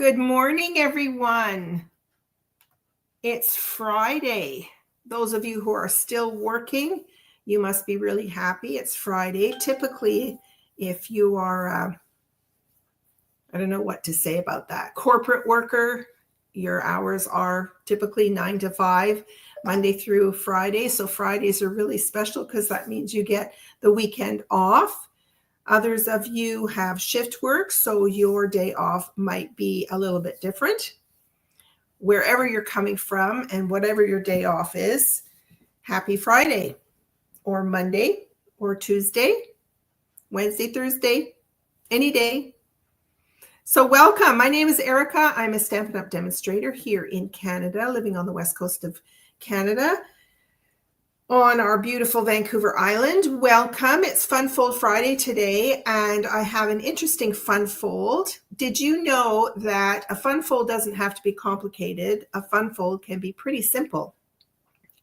Good morning, everyone. It's Friday. Those of you who are still working, you must be really happy. It's Friday. Typically, if you are, I don't know what to say about that, corporate worker, your hours are typically 9 to 5, Monday through Friday. So Fridays are really special because that means you get the weekend off. Others of you have shift work, so your day off might be a little bit different. Wherever you're coming from and whatever your day off is, happy Friday or Monday or Tuesday, Wednesday, Thursday, any day. So welcome. My name is Erica. I'm a Stampin' Up! Demonstrator here in Canada, living on the west coast of Canada, on our beautiful Vancouver Island. Welcome. It's Fun Fold Friday today, and I have an interesting fun fold. Did you know that a fun fold doesn't have to be complicated? A fun fold can be pretty simple,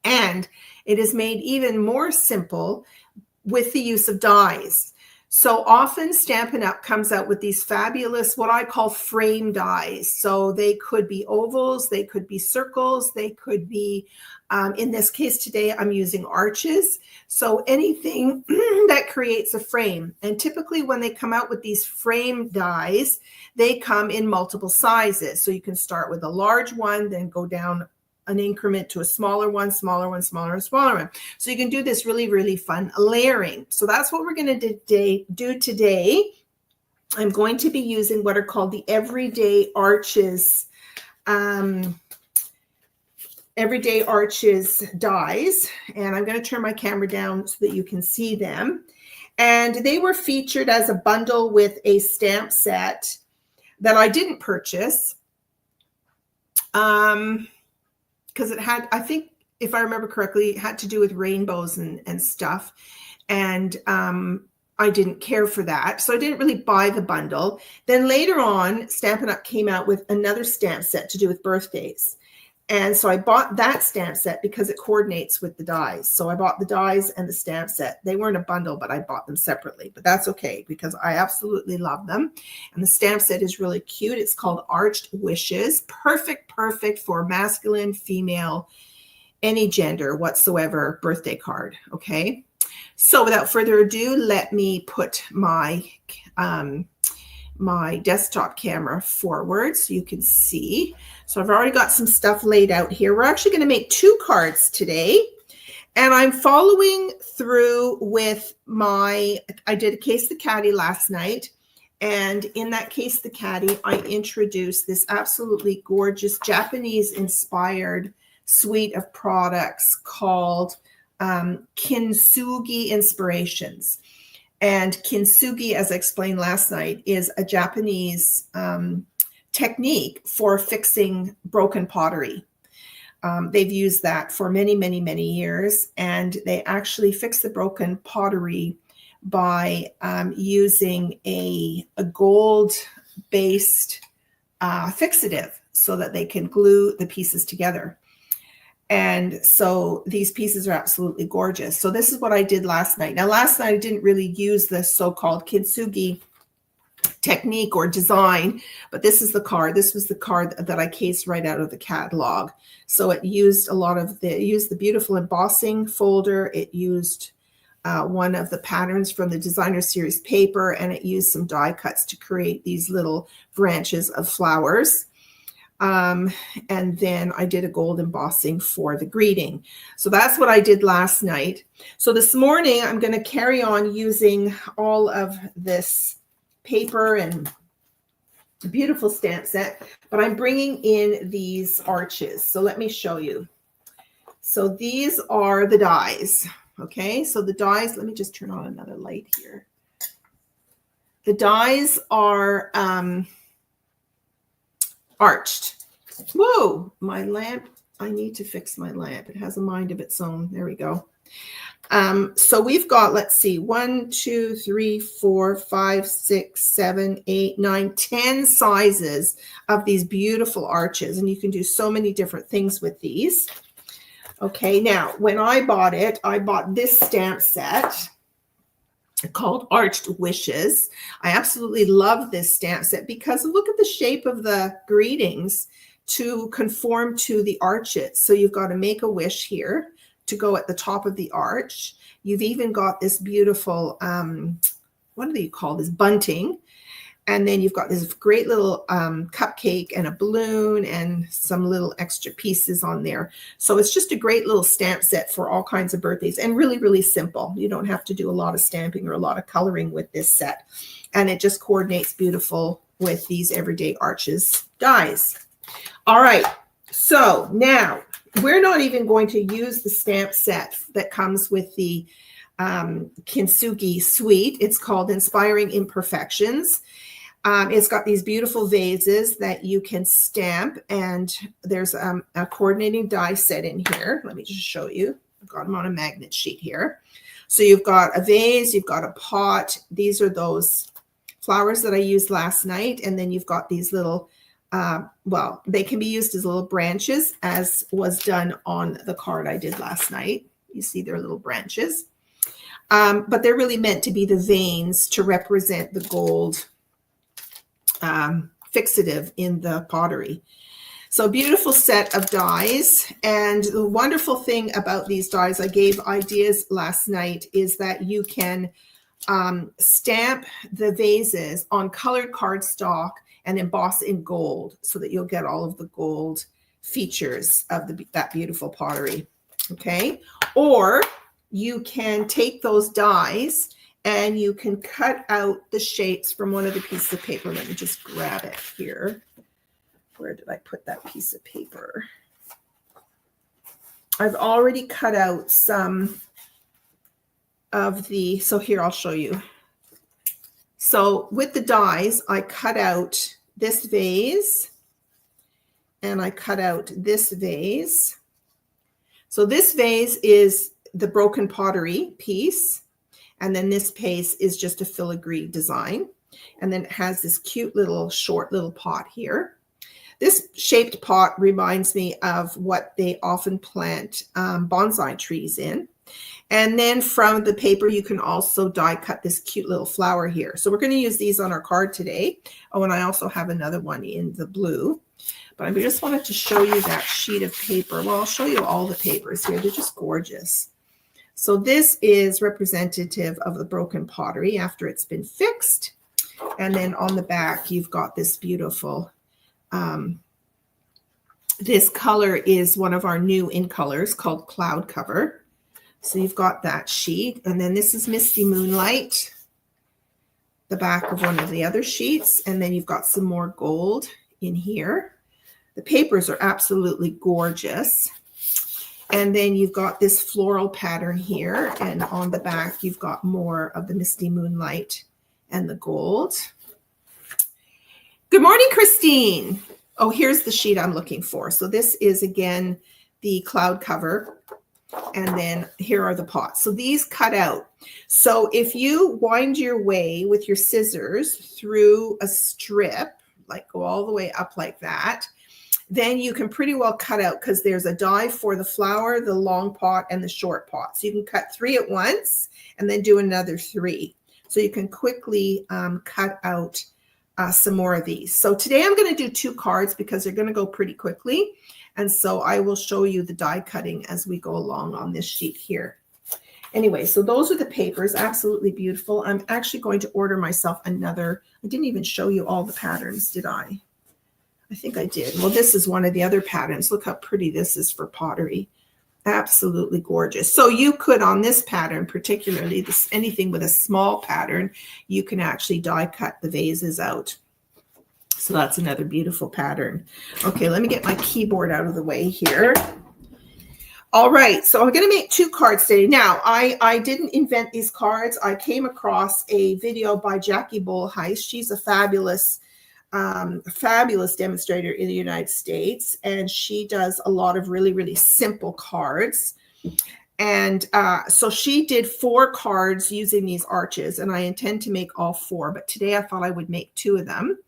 and it is made even more simple with the use of dies. So often Stampin' Up! Comes out with these fabulous, what I call frame dies. So they could be ovals, they could be circles, they could be, in this case today, I'm using arches. So anything that creates a frame. And typically when they come out with these frame dies, they come in multiple sizes. So you can start with a large one, then go down an increment to a smaller one, smaller one, smaller, and smaller one. So you can do this really, really fun layering. So that's what we're going to do today. I'm going to be using what are called the Everyday Arches, Everyday Arches dies. And I'm going to turn my camera down so that you can see them. And they were featured as a bundle with a stamp set that I didn't purchase. Because it had, I think, if I remember correctly, it had to do with rainbows and stuff. And I didn't care for that. So I didn't really buy the bundle. Then later on, Stampin' Up! Came out with another stamp set to do with birthdays. And so I bought that stamp set because it coordinates with the dies. So I bought the dies and the stamp set. They weren't a bundle, but I bought them separately. But that's okay because I absolutely love them. And the stamp set is really cute. It's called Arched Wishes. Perfect for masculine, female, any gender whatsoever birthday card. Okay. So without further ado, let me put my my desktop camera forward so you can see. So I've already got some stuff laid out here. We're actually going to make 2 cards today. And I'm following through with I did a Case the Caddy last night. And in that Case the Caddy, I introduced this absolutely gorgeous Japanese-inspired suite of products called Kintsugi Inspirations. And kintsugi, as I explained last night, is a Japanese technique for fixing broken pottery. They've used that for many, many, many years, and they actually fix the broken pottery by using a gold-based fixative so that they can glue the pieces together. And so these pieces are absolutely gorgeous. So this is what I did last night. Now, last night I didn't really use this so-called kintsugi technique or design, but this is the card. This was the card that I cased right out of the catalog. So it used the beautiful embossing folder. It used one of the patterns from the designer series paper, and it used some die cuts to create these little branches of flowers. And then I did a gold embossing for the greeting. So that's what I did last night. So this morning, I'm going to carry on using all of this paper and a beautiful stamp set, but I'm bringing in these arches. So let me show you. So these are the dies. Okay, so the dies, let me just turn on another light here. The dies are arched. Whoa, my lamp. I need to fix my lamp. It has a mind of its own. There we go. So we've got, let's see, 1, 2, 3, 4, 5, 6, 7, 8, 9, 10 sizes of these beautiful arches. And you can do so many different things with these. Okay, now when I bought it, I bought this stamp set. called Arched Wishes. I absolutely love this stamp set because look at the shape of the greetings to conform to the arches. So you've got to make a wish here to go at the top of the arch. You've even got this beautiful, what do you call this, bunting. And then you've got this great little cupcake and a balloon and some little extra pieces on there. So it's just a great little stamp set for all kinds of birthdays and really, really simple. You don't have to do a lot of stamping or a lot of coloring with this set. And it just coordinates beautiful with these Everyday Arches dies. All right, so now we're not even going to use the stamp set that comes with the Kintsugi suite. It's called Inspiring Imperfections. It's got these beautiful vases that you can stamp, and there's a coordinating die set in here. Let me just show you. I've got them on a magnet sheet here. So you've got a vase, you've got a pot. These are those flowers that I used last night. And then you've got these little, well, they can be used as little branches, as was done on the card I did last night. You see they're little branches. But they're really meant to be the veins to represent the gold fixative in the pottery. So a beautiful set of dies. And the wonderful thing about these dies, I gave ideas last night, is that you can stamp the vases on colored cardstock and emboss in gold so that you'll get all of the gold features of that beautiful pottery. Okay. Or you can take those dies and you can cut out the shapes from one of the pieces of paper. Let me just grab it here. Where did I put that piece of paper? I've already cut out some of the, so here I'll show you. So with the dies, I cut out this vase and I cut out this vase. So this vase is the broken pottery piece. And then this piece is just a filigree design. And then it has this cute little short little pot here. This shaped pot reminds me of what they often plant bonsai trees in. And then from the paper, you can also die cut this cute little flower here. So we're going to use these on our card today. Oh, and I also have another one in the blue. But I just wanted to show you that sheet of paper. Well, I'll show you all the papers here. They're just gorgeous. So this is representative of the broken pottery after it's been fixed. And then on the back, you've got this beautiful, this color is one of our new in colors called Cloud Cover. So you've got that sheet. And then this is Misty Moonlight, the back of one of the other sheets. And then you've got some more gold in here. The papers are absolutely gorgeous. And then you've got this floral pattern here. And on the back, you've got more of the Misty Moonlight and the gold. Good morning, Christine. Oh, here's the sheet I'm looking for. So this is, again, the Cloud Cover. And then here are the pots. So these cut out. So if you wind your way with your scissors through a strip, like go all the way up like that, then you can pretty well cut out, because there's a die for the flower, the long pot, and the short pot. So you can cut 3 at once and then do another 3. So you can quickly cut out some more of these. So today I'm going to do 2 cards because they're going to go pretty quickly. And so I will show you the die cutting as we go along on this sheet here. Anyway, so those are the papers, absolutely beautiful. I'm actually going to order myself another. I didn't even show you all the patterns, did I? I think I did. Well, this is one of the other patterns. Look how pretty this is for pottery. Absolutely gorgeous. So you could, on this pattern, particularly this, anything with a small pattern, you can actually die cut the vases out. So that's another beautiful pattern. Okay, let me get my keyboard out of the way here. All right, so I'm going to make 2 cards today. Now, I didn't invent these cards. I came across a video by Jackie Bolheis. She's a fabulous demonstrator in the United States, and she does a lot of really, really simple cards. And so she did 4 cards using these arches, and I intend to make all 4, but today I thought I would make 2 of them.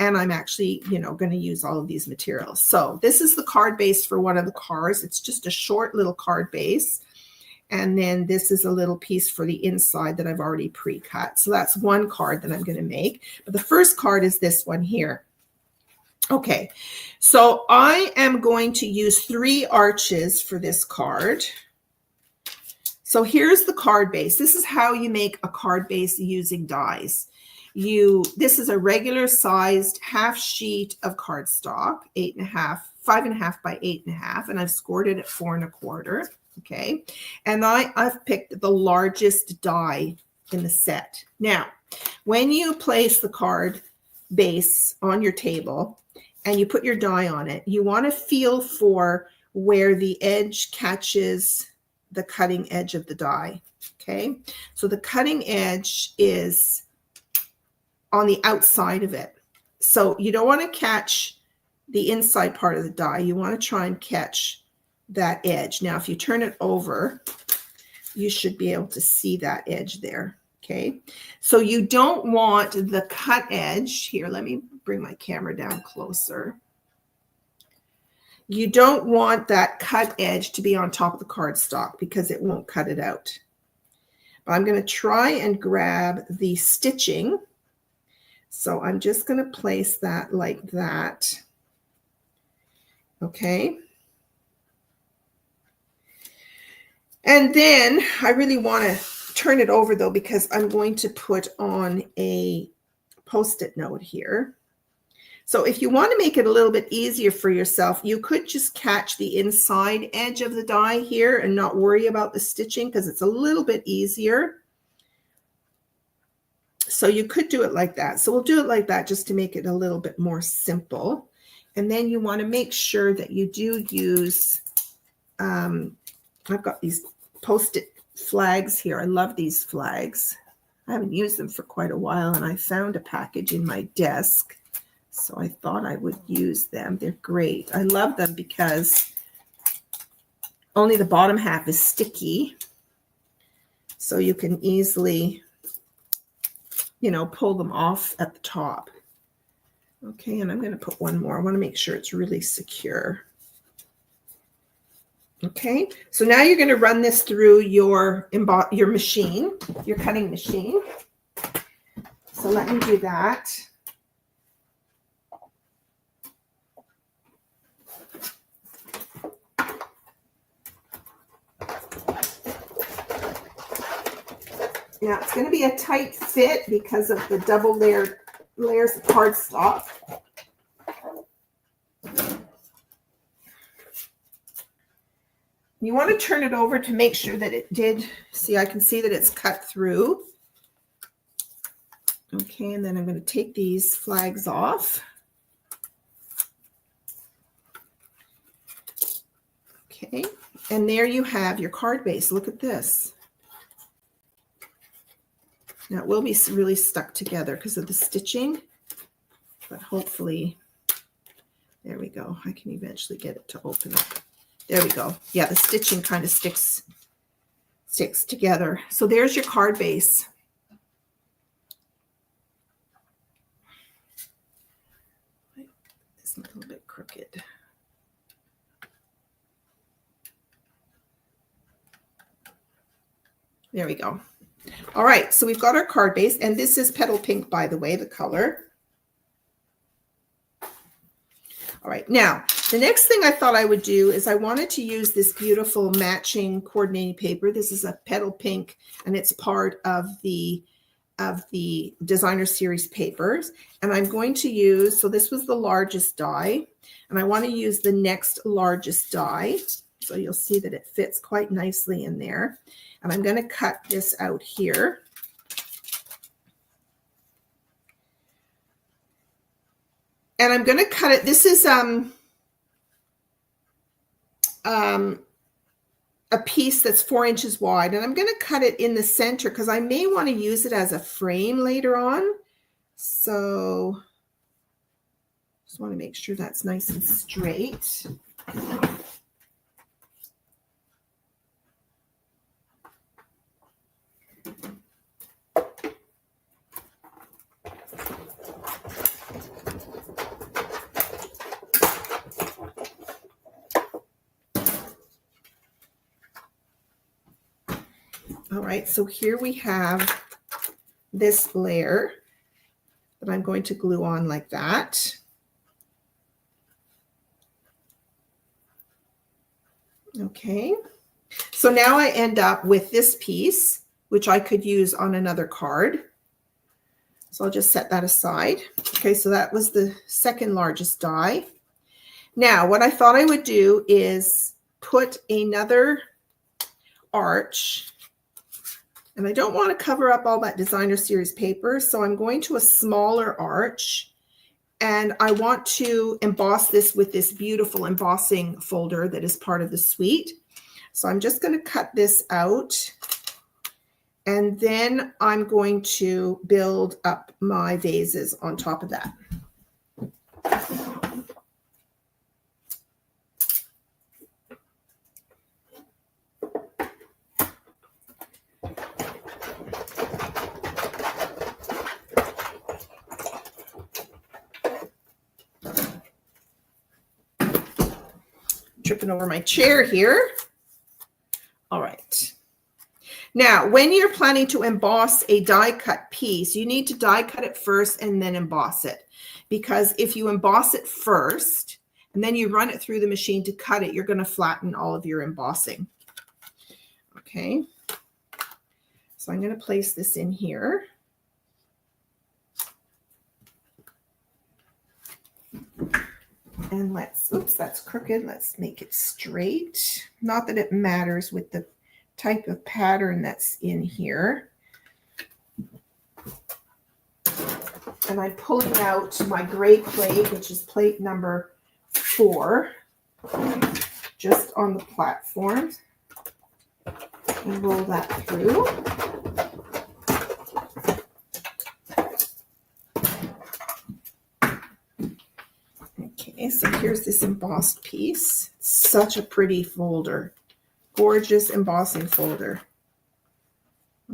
And I'm actually, going to use all of these materials. So this is the card base for one of the cards. It's just a short little card base. And then this is a little piece for the inside that I've already pre-cut. So that's one card that I'm going to make. But the first card is this one here. Okay, so I am going to use 3 arches for this card. So here's the card base. This is how you make a card base using dies. This is a regular sized half sheet of cardstock, 5.5 by 8.5, and I've scored it at 4 1/4. Okay, and I've picked the largest die in the set. Now, when you place the card base on your table and you put your die on it, you want to feel for where the edge catches the cutting edge of the die. Okay, so the cutting edge is on the outside of it. So you don't want to catch the inside part of the die. You want to try and catch that edge. Now, if you turn it over, you should be able to see that edge there. Okay, so you don't want the cut edge here. Let me bring my camera down closer. You don't want that cut edge to be on top of the cardstock because it won't cut it out. But I'm going to try and grab the stitching. So I'm just going to place that like that. Okay. And then I really want to turn it over though, because I'm going to put on a Post-it note here. So if you want to make it a little bit easier for yourself, you could just catch the inside edge of the die here and not worry about the stitching because it's a little bit easier. So you could do it like that. So we'll do it like that just to make it a little bit more simple. And then you want to make sure that you do use, I've got these Post-it flags here. I love these flags. I haven't used them for quite a while, and I found a package in my desk. So I thought I would use them. They're great. I love them because only the bottom half is sticky. So you can easily, you know, pull them off at the top. Okay, and I'm going to put one more. I want to make sure it's really secure. Okay, so now you're going to run this through your machine, your cutting machine. So let me do that. Now it's going to be a tight fit because of the double layers of cardstock. You want to turn it over to make sure that it did. See, I can see that it's cut through. Okay, and then I'm going to take these flags off. Okay, and there you have your card base. Look at this. Now it will be really stuck together because of the stitching, but hopefully, there we go. I can eventually get it to open up. There we go. Yeah, the stitching kind of sticks together. So there's your card base. It's a little bit crooked. There we go. All right, so we've got our card base, and this is Petal Pink, by the way, the color. All right, now, the next thing I thought I would do is I wanted to use this beautiful matching coordinating paper. This is a Petal Pink, and it's part of the designer series papers. And I'm going to use, so this was the largest die, and I want to use the next largest die. So you'll see that it fits quite nicely in there. And I'm going to cut this out here. And I'm going to cut it. This is a piece that's 4 inches wide. And I'm going to cut it in the center because I may want to use it as a frame later on. So just want to make sure that's nice and straight. All right, so here we have this layer that I'm going to glue on like that. Okay, so now I end up with this piece, which I could use on another card. So I'll just set that aside. Okay, so that was the second largest die. Now, what I thought I would do is put another arch, and I don't want to cover up all that designer series paper, so I'm going to a smaller arch, and I want to emboss this with this beautiful embossing folder that is part of the suite. So I'm just going to cut this out, and then I'm going to build up my vases on top of that. Tripping over my chair here. All right. Now, when you're planning to emboss a die cut piece, you need to die cut it first and then emboss it. Because if you emboss it first and then you run it through the machine to cut it, you're going to flatten all of your embossing. Okay. So I'm going to place this in here. And let's, oops, that's crooked. Let's make it straight. Not that it matters with the type of pattern that's in here. And I'm pulling out my gray plate, which is plate number 4, just on the platform. And roll that through. Okay, so here's this embossed piece. Such a pretty folder. Gorgeous embossing folder.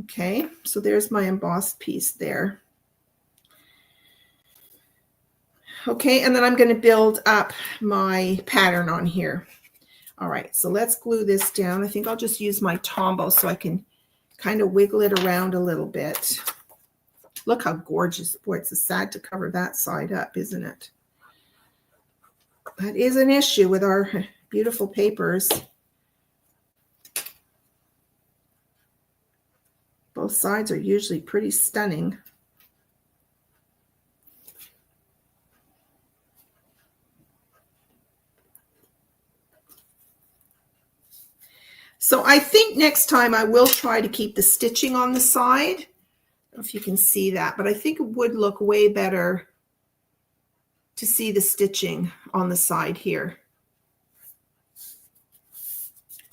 Okay, so there's my embossed piece there. Okay, and then I'm going to build up my pattern on here. All right, so let's glue this down. I think I'll just use my Tombow so I can kind of wiggle it around a little bit. Look how gorgeous. Boy, it's sad to cover that side up, isn't it? That is an issue with our beautiful papers. Both sides are usually pretty stunning. So I think next time I will try to keep the stitching on the side. I don't know if you can see that, but I think it would look way better to see the stitching on the side here.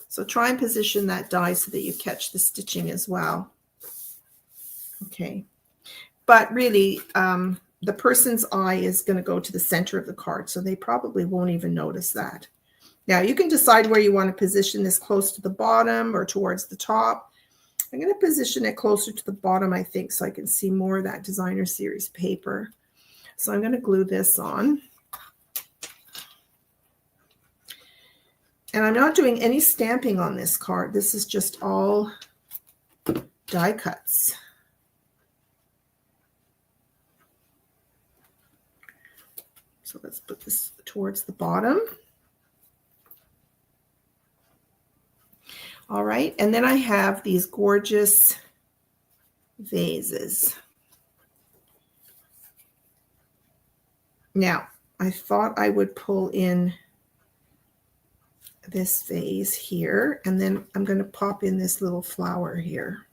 So try and position that die so that you catch the stitching as well. Okay, but really the person's eye is going to go to the center of the card, so they probably won't even notice that. Now you can decide where you want to position this, close to the bottom or towards the top. I'm going to position it closer to the bottom, I think, so I can see more of that designer series paper. So I'm going to glue this on. And I'm not doing any stamping on this card. This is just all die cuts. So let's put this towards the bottom. All right, and then I have these gorgeous vases. Now, I thought I would pull in this vase here, and then I'm going to pop in this little flower here.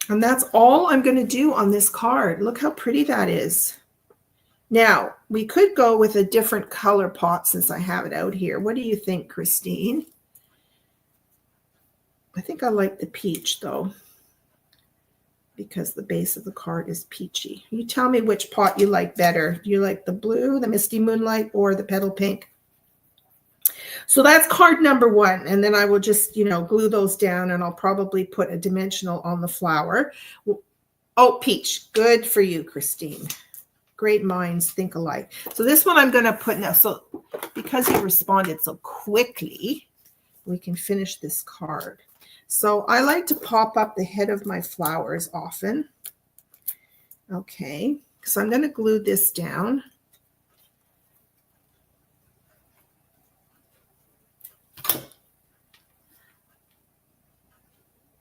And that's all I'm going to do on this card. Look how pretty that is. Now, we could go with a different color pot since I have it out here. What do you think, Christine? I think I like the peach, though, because the base of the card is peachy. You tell me which pot you like better. Do you like the blue, the Misty Moonlight, or the Petal Pink? So that's card number 1, and then I will just, glue those down, and I'll probably put a dimensional on the flower. Oh, peach. Good for you, Christine. great minds think alike. So this one I'm going to put now. So because he responded so quickly, we can finish this card. So I like to pop up the head of my flowers often. Okay, so I'm going to glue this down.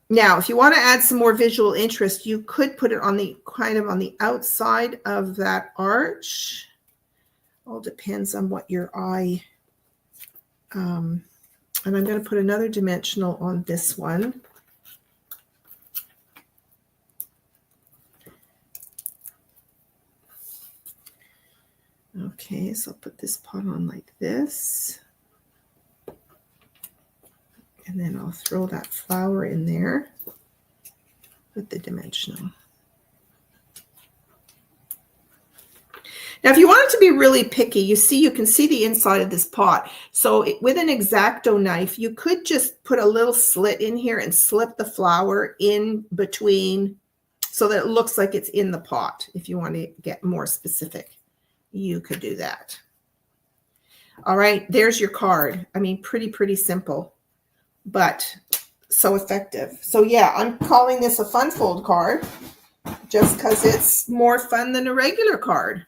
Now, if you want to add some more visual interest, you could put it on the kind of on the outside of that arch. All depends on what your eye. And I'm going to put another dimensional on this one. Okay, so I'll put this pot on like this. And then I'll throw that flower in there with the dimensional. Now, if you want it to be really picky, you can see the inside of this pot. So with an X-Acto knife, you could just put a little slit in here and slip the flower in between so that it looks like it's in the pot. If you want to get more specific, you could do that. All right, there's your card. I mean, pretty simple, but so effective. So yeah, I'm calling this a fun fold card just because it's more fun than a regular card.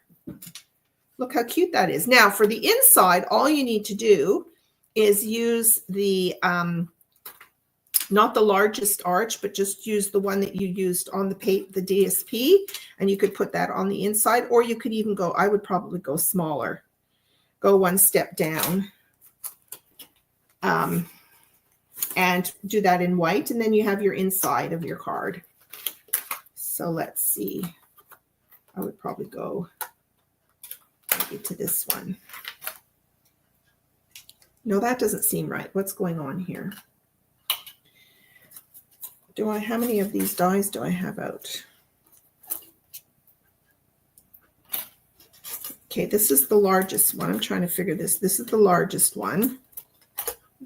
Look how cute that is. Now for the inside, all you need to do is use the, not the largest arch, but just use the one that you used on the DSP, and you could put that on the inside, or you could even go, I would probably go smaller, go one step down, and do that in white, and then you have your inside of your card. So let's see. I would probably go maybe to this one. No, that doesn't seem right. What's going on here? How many of these dies do I have out? Okay, this is the largest one. I'm trying to figure this. This is the largest one.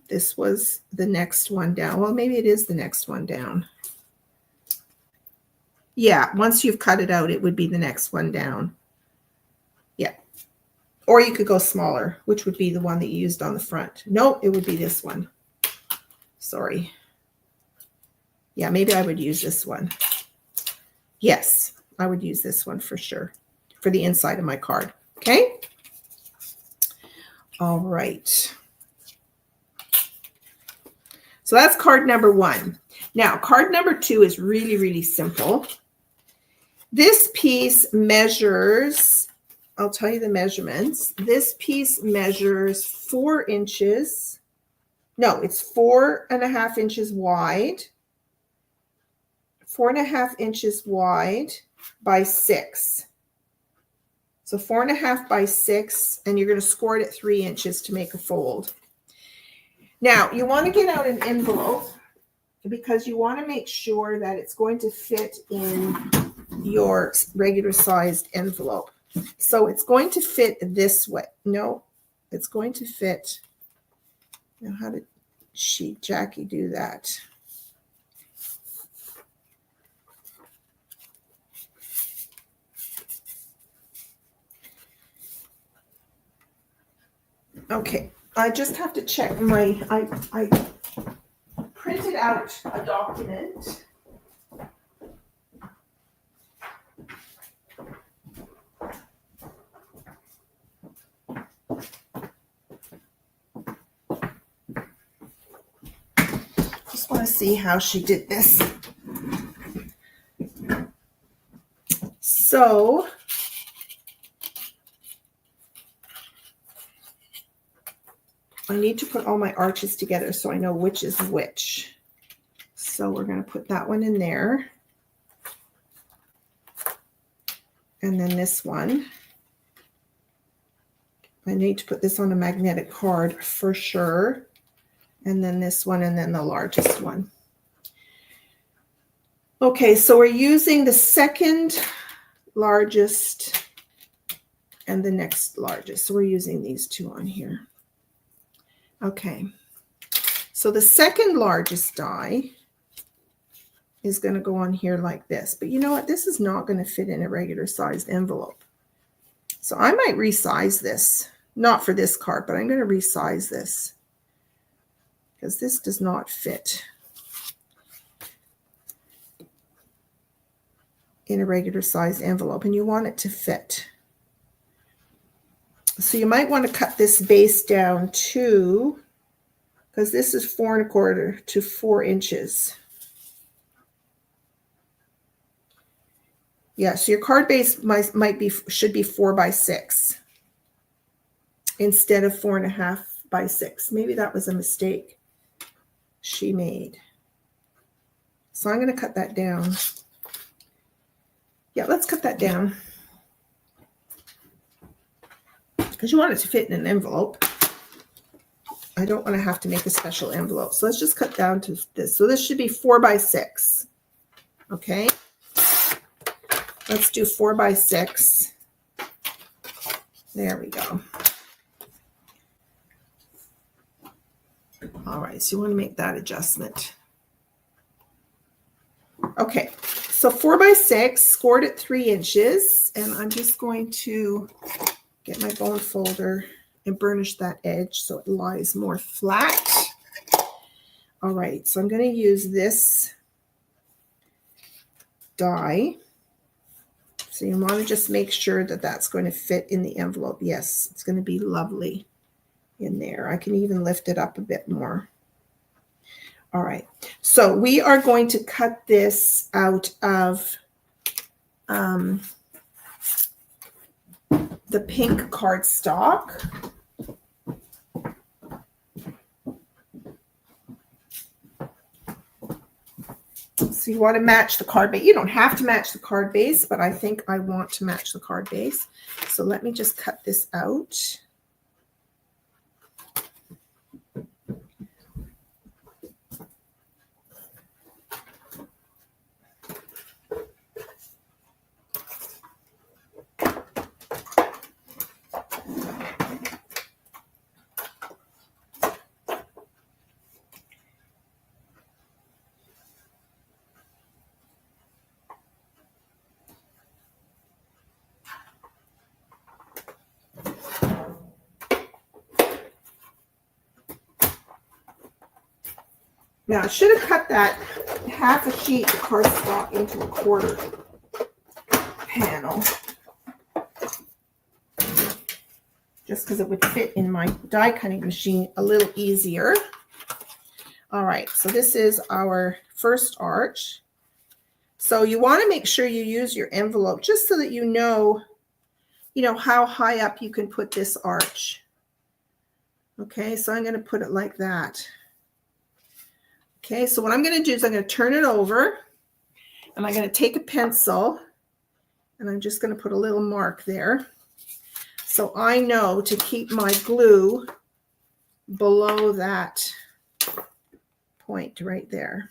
This was the next one down. Well, maybe it is the next one down. Yeah, once you've cut it out, it would be the next one down. Yeah. Or you could go smaller, which would be the one that you used on the front. No, it would be this one. Sorry. Yeah, maybe I would use this one. Yes, I would use this one for sure for the inside of my card. Okay. All right. So that's card number one. Now, card number two is really simple. This piece measures, I'll tell you the measurements. This piece measures 4 inches. No, it's 4.5 inches wide. 4.5 inches wide by 6. So 4.5 by 6, and you're going to score it at 3 inches to make a fold. Now, you want to get out an envelope because you want to make sure that it's going to fit in your regular sized envelope. So it's going to fit this way. No, it's going to fit. Now, how did Jackie do that? Okay, I just have to check my, I printed out a document. Just want to see how she did this. So, I need to put all my arches together so I know which is which. So we're going to put that one in there. And then this one. I need to put this on a magnetic card for sure. And then this one, and then the largest one. Okay, so we're using the second largest and the next largest. So we're using these two on here. Okay, so the second largest die is going to go on here like this. But you know what? This is not going to fit in a regular sized envelope. So I might resize this, not for this card, but I'm going to resize this because this does not fit in a regular size envelope, and you want it to fit. So you might want to cut this base down to, because this is 4 1/4 to 4 inches. Yeah, so your card base should be 4 by 6 instead of 4 1/2 by 6. Maybe that was a mistake she made. So I'm going to cut that down. Yeah, let's cut that down because you want it to fit in an envelope. I don't want to have to make a special envelope. So let's just cut down to this. So this should be 4 by 6. Okay. Let's do 4 by 6. There we go. All right, so you want to make that adjustment. Okay, so 4 by 6, scored at 3 inches, and I'm just going to get my bone folder and burnish that edge so it lies more flat. All right, so I'm going to use this die. So you want to just make sure that that's going to fit in the envelope. Yes, it's going to be lovely in there. I can even lift it up a bit more. All right, so we are going to cut this out of the pink cardstock. So you want to match the card base. You don't have to match the card base, but I think I want to match the card base. So let me just cut this out. Now, I should have cut that half a sheet of cardstock into a 1/4 panel, just because it would fit in my die cutting machine a little easier. All right, so this is our first arch. So you want to make sure you use your envelope just so that you know how high up you can put this arch. Okay, so I'm going to put it like that. Okay, so what I'm going to do is I'm going to turn it over, and I'm going to take a pencil, and I'm just going to put a little mark there. So I know to keep my glue below that point right there.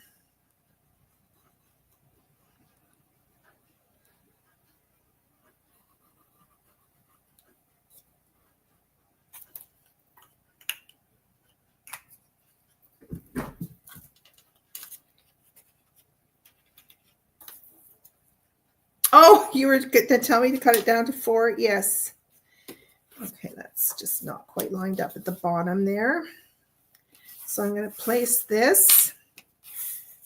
Oh, you were going to tell me to cut it down to 4? Yes. Okay, that's just not quite lined up at the bottom there. So I'm going to place this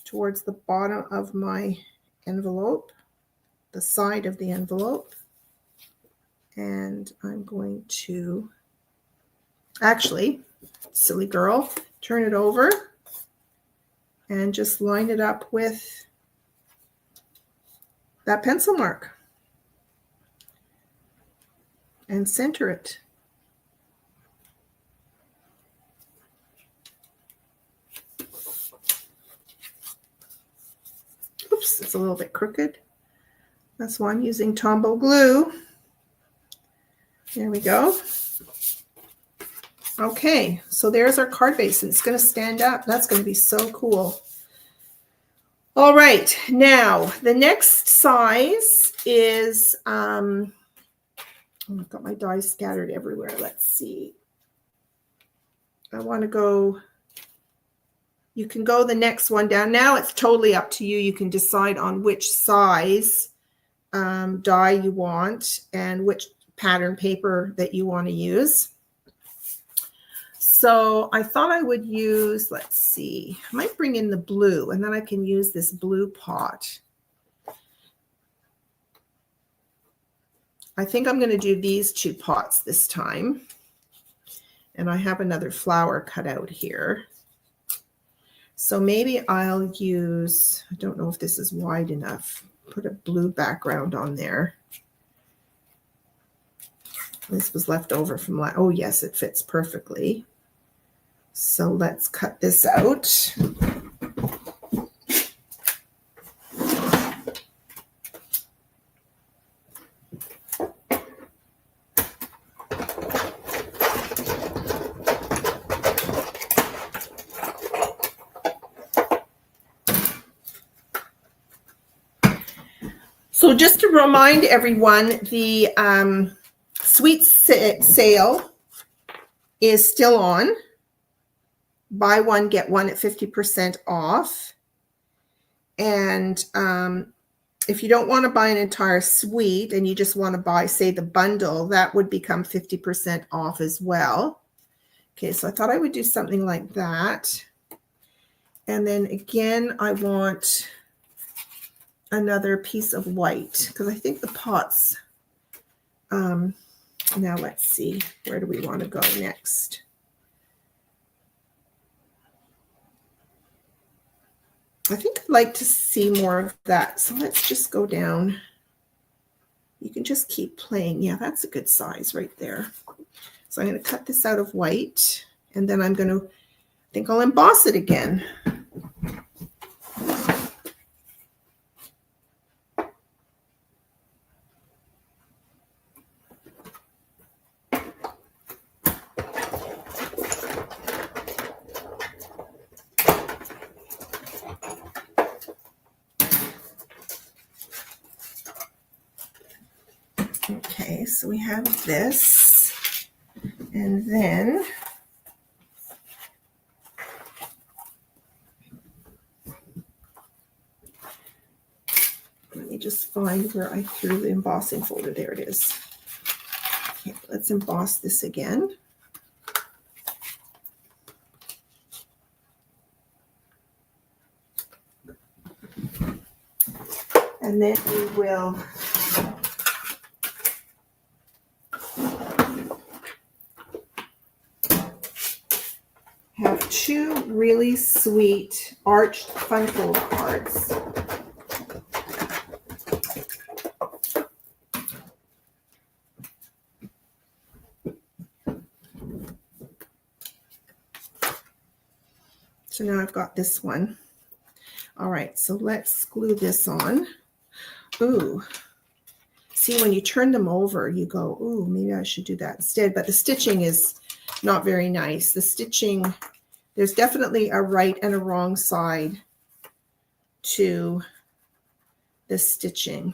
towards the bottom of my envelope, the side of the envelope. And I'm going to, actually, silly girl, turn it over and just line it up with that pencil mark and center it. Oops, it's a little bit crooked. That's why I'm using Tombow glue. There we go. Okay, so there's our card base, and it's going to stand up. That's going to be so cool. All right, now the next size is, I've got my die scattered everywhere. Let's see. I want to go, you can go the next one down. Now it's totally up to you. You can decide on which size die you want and which pattern paper that you want to use. So I thought I would use, let's see, I might bring in the blue, and then I can use this blue pot. I think I'm going to do these 2 pots this time. And I have another flower cut out here. So maybe I'll use, I don't know if this is wide enough, put a blue background on there. This was left over from oh yes, it fits perfectly. So let's cut this out. So just to remind everyone, the sweet sale is still on. Buy one, get one at 50% off. And if you don't want to buy an entire suite and you just want to buy, say, the bundle, that would become 50% off as well. Okay, so I thought I would do something like that. And then again, I want another piece of white because I think the pots, now let's see, where do we want to go next? I think I'd like to see more of that. So let's just go down. You can just keep playing. Yeah, that's a good size right there. So I'm going to cut this out of white, and then I'm going to, I think I'll emboss it again. Okay, so we have this, and then let me just find where I threw the embossing folder. There it is. Okay, let's emboss this again. And then we will have 2 really sweet arched fun fold cards. So now I've got this one. All right, so let's glue this on. Ooh. See, when you turn them over, you go, ooh, maybe I should do that instead. But the stitching is not very nice. The stitching, there's definitely a right and a wrong side to the stitching.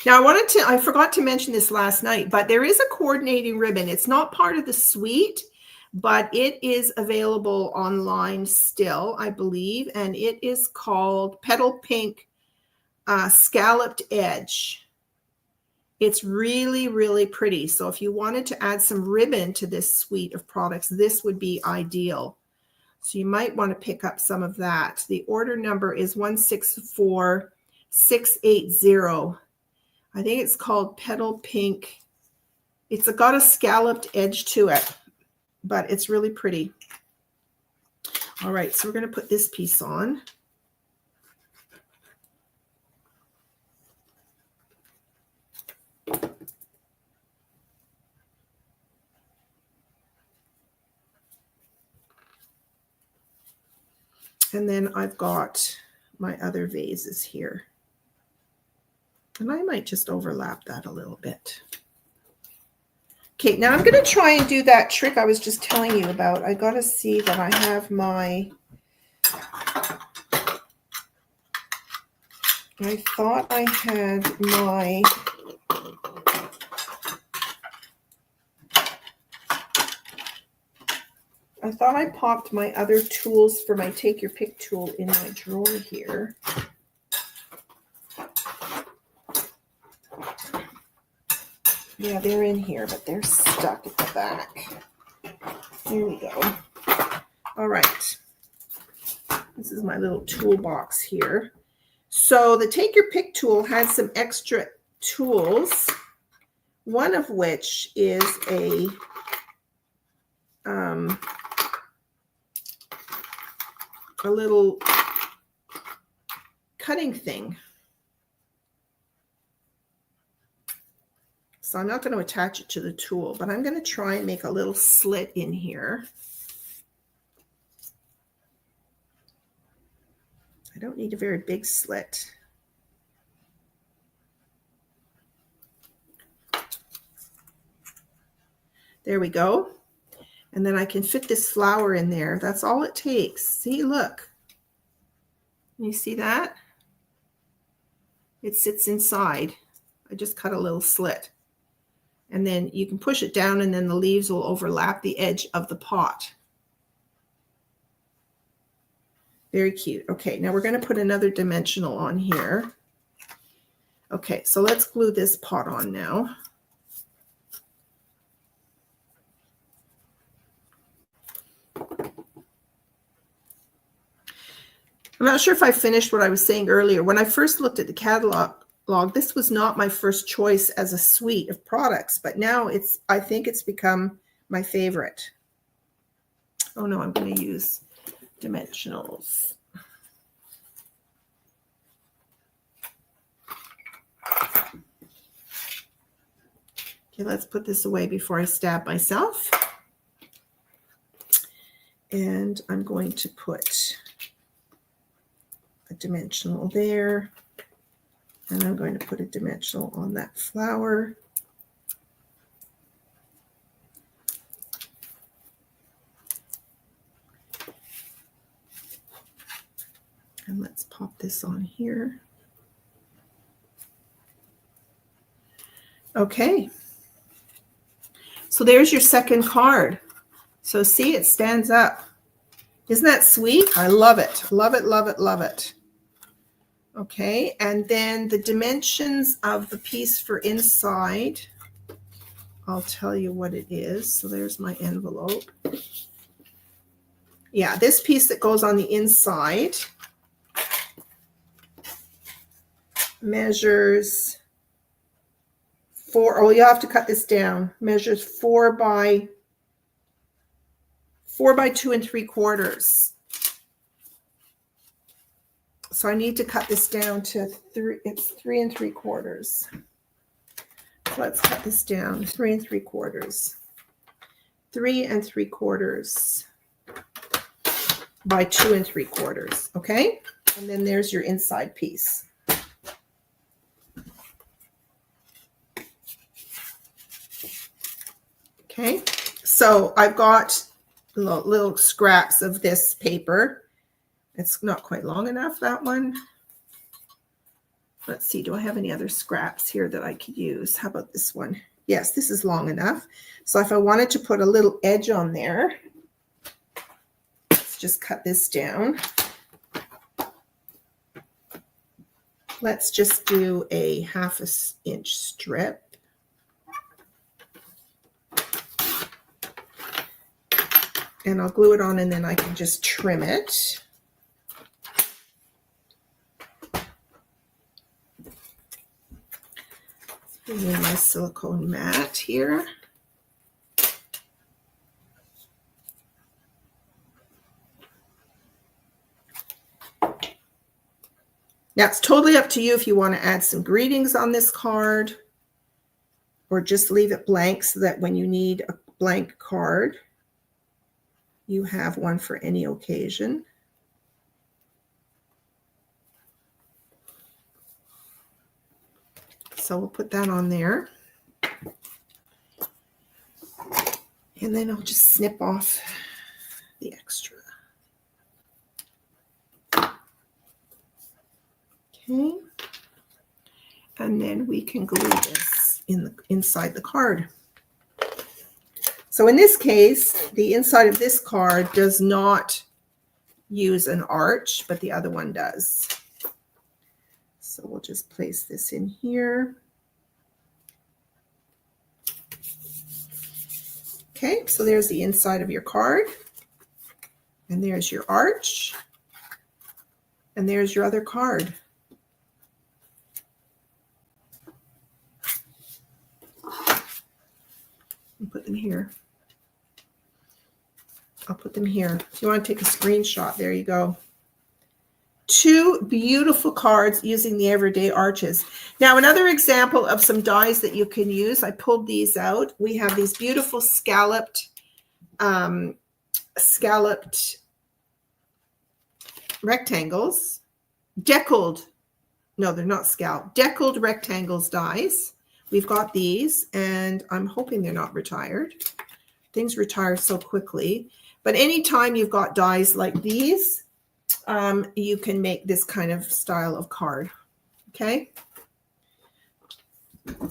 Now I forgot to mention this last night, but there is a coordinating ribbon. It's not part of the suite, but it is available online still, I believe, and it is called Petal Pink Scalloped Edge. It's really, really pretty. So if you wanted to add some ribbon to this suite of products, this would be ideal. So you might want to pick up some of that. The order number is 164680. I think it's called Petal Pink. It's got a scalloped edge to it, but it's really pretty. All right, so we're going to put this piece on. And then I've got my other vases here. And I might just overlap that a little bit. Okay, now I'm going to try and do that trick I was just telling you about. I got to see that I have my, I thought I had my I thought I popped my other tools for my Take Your Pick tool in my drawer here. Yeah, they're in here, but they're stuck at the back. Here we go. All right. This is my little toolbox here. So the Take Your Pick tool has some extra tools, one of which is a little cutting thing. So I'm not going to attach it to the tool, but I'm going to try and make a little slit in here. I don't need a very big slit. There we go. And then I can fit this flower in there. That's all it takes. See, look. You see that? It sits inside. I just cut a little slit. And then you can push it down and then the leaves will overlap the edge of the pot. Very cute. Okay, now we're going to put another dimensional on here. Okay, so let's glue this pot on now. I'm not sure if I finished what I was saying earlier. When I first looked at the catalog, this was not my first choice as a suite of products, but now I think it's become my favorite. Oh no, I'm going to use dimensionals. Okay, let's put this away before I stab myself. And I'm going to put a dimensional there. And I'm going to put a dimensional on that flower. And let's pop this on here. Okay. So there's your second card. So see, it stands up. Isn't that sweet? I love it. Love it, love it, love it. Okay, and then the dimensions of the piece for inside, I'll tell you what it is. So there's my envelope. Yeah, this piece that goes on the inside measures 4, oh, you have to cut this down, measures 4 by 2 3/4. So I need to cut this down to 3, it's 3 3/4. So let's cut this down, 3 3/4. 3 3/4 by 2 3/4, okay? And then there's your inside piece. Okay, so I've got little scraps of this paper. It's not quite long enough, that one. Let's see, do I have any other scraps here that I could use? How about this one? Yes, this is long enough. So if I wanted to put a little edge on there, let's just cut this down. Let's just do a 1/2 inch strip. And I'll glue it on and then I can just trim it. Bring in my silicone mat here. Now it's totally up to you if you want to add some greetings on this card or just leave it blank so that when you need a blank card, you have one for any occasion. So we'll put that on there. And then I'll just snip off the extra. Okay. And then we can glue this inside the card. So in this case, the inside of this card does not use an arch, but the other one does. So we'll just place this in here. Okay, so there's the inside of your card. And there's your arch. And there's your other card. I'll put them here. I'll put them here. If you want to take a screenshot, there you go. 2 beautiful cards using the everyday arches. Now, another example of some dies that you can use, I pulled these out. We have these beautiful scalloped rectangles, deckled, no, they're not scalloped, deckled rectangles dies. We've got these, and I'm hoping they're not retired. Things retire so quickly. But anytime you've got dies like these, you can make this kind of style of card. Okay.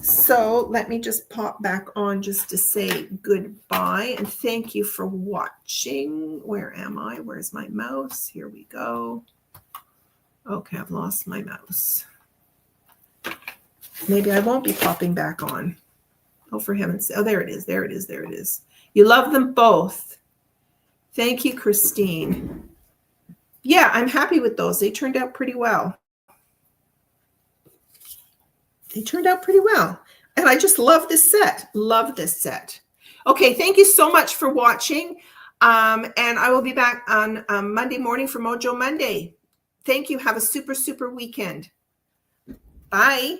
So let me just pop back on just to say goodbye and thank you for watching. Where am I? Where's my mouse? Here we go. Okay, I've lost my mouse. Maybe I won't be popping back on. Oh, for heaven's sake. Oh, there it is. There it is. There it is. You love them both. Thank you, Christine. Yeah, I'm happy with those. They turned out pretty well. They turned out pretty well. And I just love this set. Love this set. Okay, thank you so much for watching. And I will be back on Monday morning for Mojo Monday. Thank you. Have a super, super weekend. Bye.